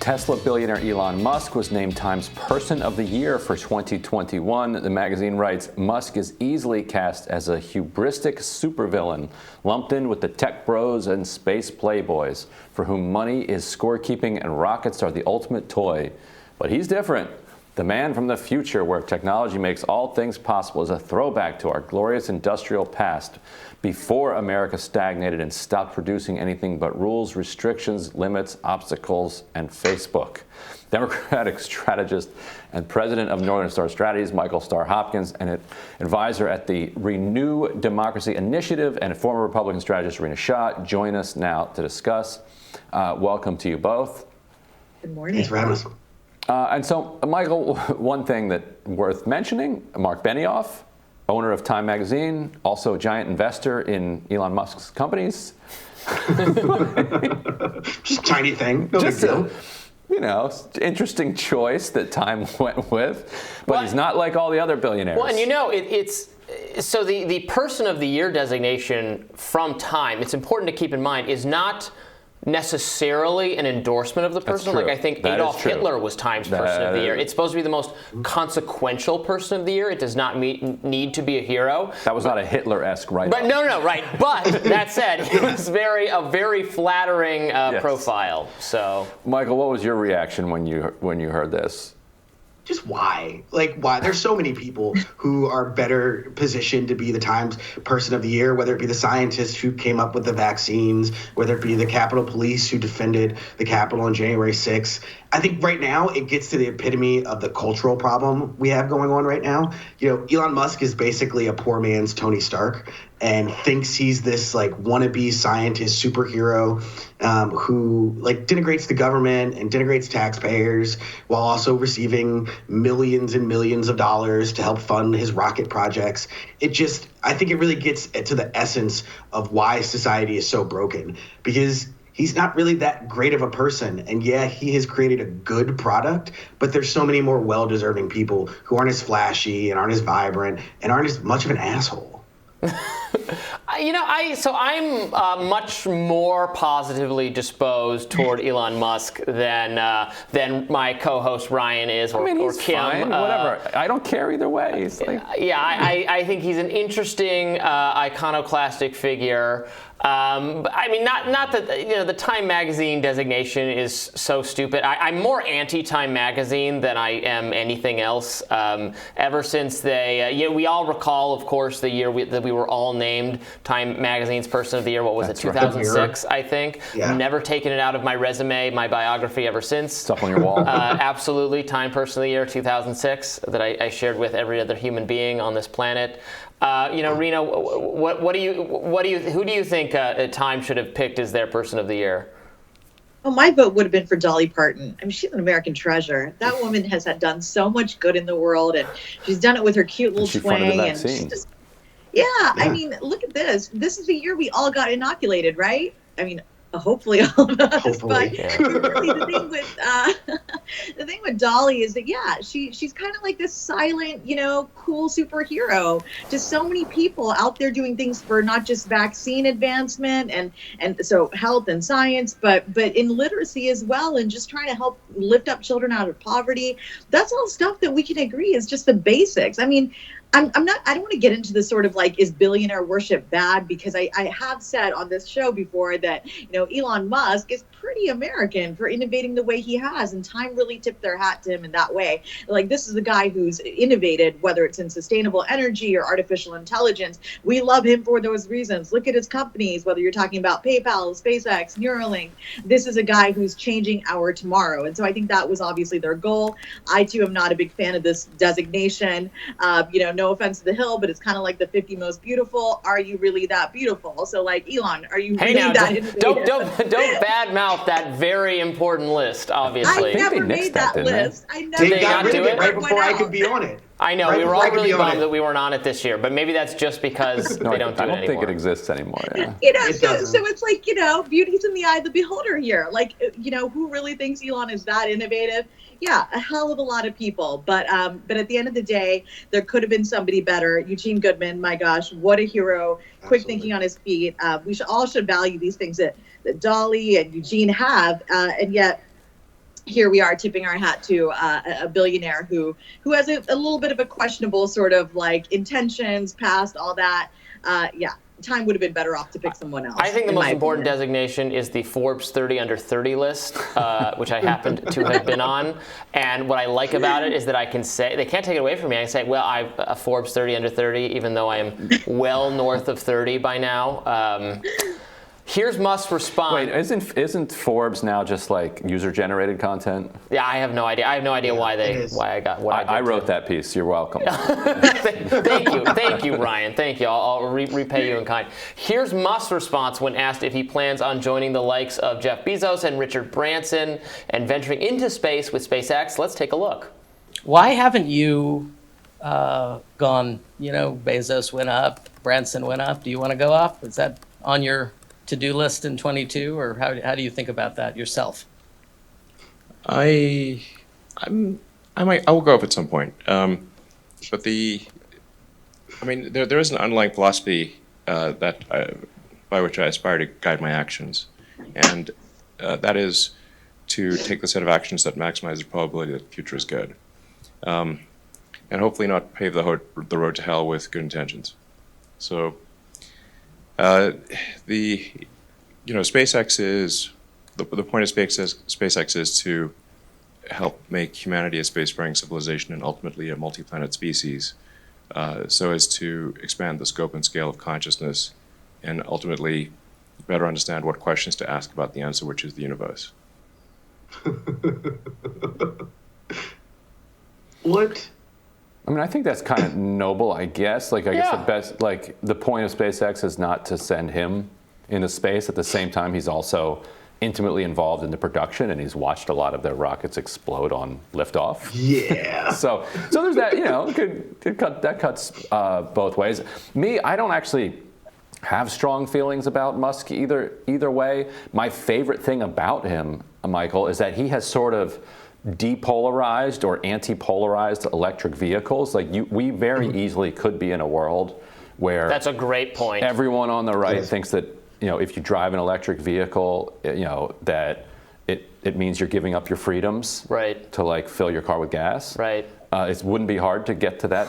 Tesla billionaire Elon Musk was named Time's Person of the Year for 2021. The magazine writes, Musk is easily cast as a hubristic supervillain, lumped in with the tech bros and space playboys, for whom money is scorekeeping and rockets are the ultimate toy. But he's different. The man from the future, where technology makes all things possible, is a throwback to our glorious industrial past, before America stagnated and stopped producing anything but rules, restrictions, limits, obstacles, and Facebook. Democratic strategist and president of Northern Star Strategies, Michael Starr Hopkins, and an advisor at the Renew Democracy Initiative, and former Republican strategist Rena Shah, join us now to discuss. Welcome to you both. Good morning. Thanks for having us. And so, Michael, one thing that worth mentioning, Mark Benioff, owner of Time magazine, also a giant investor in Elon Musk's companies. Just a tiny thing, no big deal. Interesting choice that Time went with, but he's not like all the other billionaires. Well, and it's so the Person of the Year designation from Time, it's important to keep in mind, is not necessarily an endorsement of the person. Like I think Adolf Hitler was Time's Person of the Year. It's supposed to be the most consequential Person of the Year. It does not need to be a hero. That was not a Hitler-esque write-up. But no, right. But that said, it was a very flattering profile. So, Michael, what was your reaction when you heard this? Just why? Why? There's so many people who are better positioned to be the Times Person of the Year, whether it be the scientists who came up with the vaccines, whether it be the Capitol Police who defended the Capitol on January 6th. I think right now it gets to the epitome of the cultural problem we have going on right now. Elon Musk is basically a poor man's Tony Stark and thinks he's this wannabe scientist superhero who denigrates the government and denigrates taxpayers while also receiving millions and millions of dollars to help fund his rocket projects. I think it really gets to the essence of why society is so broken, because he's not really that great of a person. And yeah, he has created a good product, but there's so many more well-deserving people who aren't as flashy and aren't as vibrant and aren't as much of an asshole. I'm much more positively disposed toward Elon Musk than my co-host Ryan is, or he's Kim. Fine, whatever. I don't care either way. I think he's an interesting iconoclastic figure. Not that the Time magazine designation is so stupid. I'm more anti-Time magazine than I am anything else. Ever since we all recall, of course, the year that we were all named Time magazine's Person of the Year. What was it, 2006? I think. Yeah. Never taken it out of my resume, my biography ever since. It's up on your wall. Absolutely, Time Person of the Year 2006 that I shared with every other human being on this planet. Rena, who do you think Time should have picked as their Person of the Year? Well, my vote would have been for Dolly Parton. she's an American treasure. That woman has done so much good in the world, and she's done it with her cute little twang. And she's just, look at this. This is the year we all got inoculated, right? Hopefully all of us. Hopefully. The thing with Dolly is that she's kind of like this silent, cool superhero. Just so many people out there doing things for not just vaccine advancement and so health and science, but in literacy as well, and just trying to help lift up children out of poverty. That's all stuff that we can agree is just the basics. I don't want to get into the sort of is billionaire worship bad, because I have said on this show before that, Elon Musk is pretty American for innovating the way he has, and Time really tipped their hat to him in that way. This is a guy who's innovated, whether it's in sustainable energy or artificial intelligence. We love him for those reasons. Look at his companies, whether you're talking about PayPal, SpaceX, Neuralink. This is a guy who's changing our tomorrow. And so I think that was obviously their goal. I too am not a big fan of this designation. No offense to the Hill, but it's kind of like the 50 most beautiful. Are you really that beautiful? So Elon, are you really that innovative? Don't badmouth that very important list, obviously. I never made that list. They got rid of it right before I could be on it. I know, we were all really bummed that we weren't on it this year, but maybe that's just because they don't do it anymore. I don't think it exists anymore. Yeah. So it's beauty's in the eye of the beholder here. Who really thinks Elon is that innovative? Yeah, a hell of a lot of people. But at the end of the day, there could have been somebody better. Eugene Goodman, my gosh, what a hero. Quick thinking on his feet. We should value these things that Dolly and Eugene have. And yet, here we are tipping our hat to a billionaire who has a little bit of a questionable sort of like intentions, past, all that. Yeah, time would have been better off to pick someone else. I think the most important designation is the Forbes 30 under 30 list, which I happened to have been on. And what I like about it is that I can say, they can't take it away from me. I can say, well, I'm a Forbes 30 under 30, even though I am well north of 30 by now. Here's Musk's response. Wait, isn't Forbes now just like user-generated content? Yeah, I have no idea. I have no idea why I got what I did. I wrote that piece. You're welcome. Thank you, Ryan. Thank you. I'll repay you in kind. Here's Musk's response when asked if he plans on joining the likes of Jeff Bezos and Richard Branson and venturing into space with SpaceX. Let's take a look. Why haven't you gone? Bezos went up, Branson went up. Do you want to go up? Is that on your to-do list in 22, or how do you think about that yourself? I will go up at some point. But there is an underlying philosophy by which I aspire to guide my actions, and that is to take the set of actions that maximize the probability that the future is good, and hopefully not pave the road to hell with good intentions. So. SpaceX is the point of SpaceX is to help make humanity a spacefaring civilization and ultimately a multi-planet species, so as to expand the scope and scale of consciousness and ultimately better understand what questions to ask about the answer, which is the universe. What? I mean, I think that's kind of noble, I guess. I guess the point of SpaceX is not to send him into space. At the same time, he's also intimately involved in the production, and he's watched a lot of their rockets explode on liftoff. Yeah. So there's that. That cuts both ways. Me, I don't actually have strong feelings about Musk either way. My favorite thing about him, Michael, is that he has sort of depolarized or anti-polarized electric vehicles. We very easily could be in a world where that's a great point. Everyone on the right thinks that if you drive an electric vehicle, that it means you're giving up your freedoms, right, to fill your car with gas. Right. It wouldn't be hard to get to that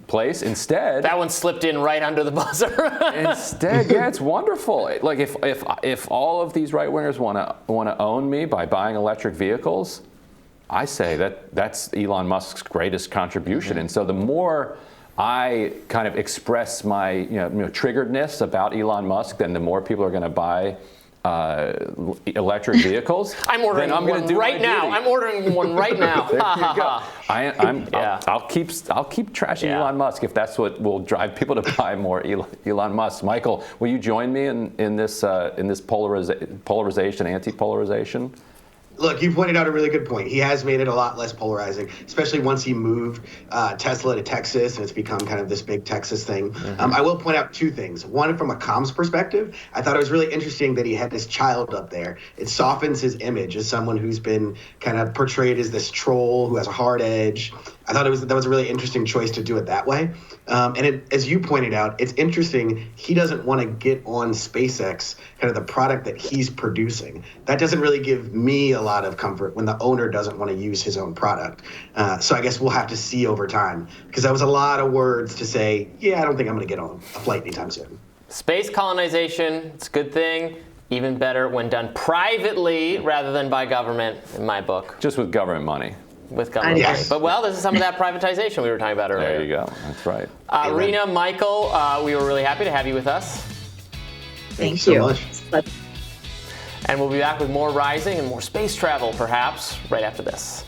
place. Instead, that one slipped in right under the buzzer. Instead, yeah, it's wonderful. If all of these right wingers want to own me by buying electric vehicles, I say that's Elon Musk's greatest contribution. And so the more I kind of express my triggeredness about Elon Musk, then the more people are going to buy electric vehicles. I'm ordering one right now. I'm ordering one right now. There you go. I'll keep trashing Elon Musk if that's what will drive people to buy more Elon Musk. Michael, will you join me in this polarization, anti-polarization? Look, you pointed out a really good point. He has made it a lot less polarizing, especially once he moved Tesla to Texas, and it's become kind of this big Texas thing. Mm-hmm. I will point out two things. One, from a comms perspective, I thought it was really interesting that he had this child up there. It softens his image as someone who's been kind of portrayed as this troll who has a hard edge. I thought that was a really interesting choice to do it that way. As you pointed out, it's interesting. He doesn't want to get on SpaceX, kind of the product that he's producing. That doesn't really give me a lot of comfort when the owner doesn't want to use his own product. So I guess we'll have to see over time, because that was a lot of words to say, I don't think I'm going to get on a flight anytime soon. Space colonization, it's a good thing. Even better when done privately rather than by government, in my book. Just with government money. With government money. But this is some of that privatization we were talking about earlier. There you go. That's right. Rena, Michael, we were really happy to have you with us. Thank you so much. And we'll be back with more Rising and more space travel, perhaps, right after this.